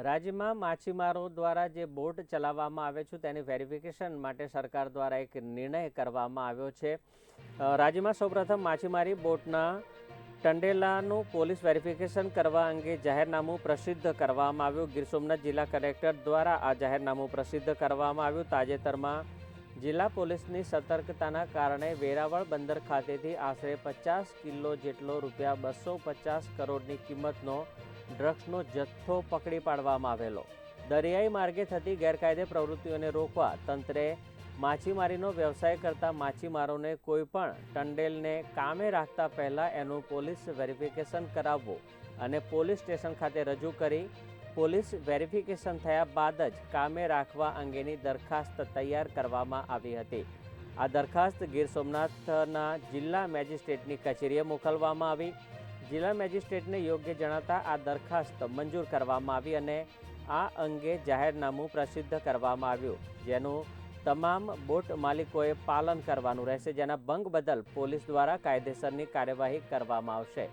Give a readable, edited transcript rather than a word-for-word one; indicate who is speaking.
Speaker 1: રાજ્યમાં માછીમારો દ્વારા જે બોટ ચલાવવામાં આવે છે તેની વેરિફિકેશન માટે સરકાર દ્વારા એક નિર્ણય કરવામાં આવ્યો છે। રાજ્યમાં સૌપ્રથમ માછીમારી બોટના ટંડેલાનું પોલીસ વેરિફિકેશન કરવા અંગે જાહેરનામું પ્રસિદ્ધ કરવામાં આવ્યું। ગીર સોમનાથ જિલ્લા કલેક્ટર દ્વારા આ જાહેરનામું પ્રસિદ્ધ કરવામાં આવ્યું। તાજેતરમાં જિલ્લા પોલીસની સતર્કતાના કારણે વેરાવળ બંદર ખાતેથી આશરે 50 કિલો જેટલો ₹250 કરોડની કિંમતનો ડ્રગ્સનો જથ્થો પકડી પાડવામાં આવેલો। દરિયાઈ માર્ગે થતી ગેરકાયદે પ્રવૃત્તિઓને રોકવા તંત્રે માછીમારીનો વ્યવસાય કરતા માછીમારોને કોઈપણ ટંડેલને કામે રાખતા પહેલાં એનું પોલીસ વેરિફિકેશન કરાવવું અને પોલીસ સ્ટેશન ખાતે રજૂ કરી પોલીસ વેરિફિકેશન થયા બાદ જ કામે રાખવા અંગેની દરખાસ્ત તૈયાર કરવામાં આવી હતી। આ દરખાસ્ત ગીર સોમનાથના જિલ્લા મેજિસ્ટ્રેટની કચેરીએ મોકલવામાં આવી। જિલ્લા મેજિસ્ટ્રેટને યોગ્ય જણાતા આ દરખાસ્ત મંજૂર કરવામાં આવી અને આ અંગે જાહેરનામું પ્રસિદ્ધ કરવામાં આવ્યું, જેનું તમામ બોટ માલિકોએ પાલન કરવાનું રહેશે, જેના ભંગ બદલ પોલીસ દ્વારા કાયદેસરની કાર્યવાહી કરવામાં આવશે।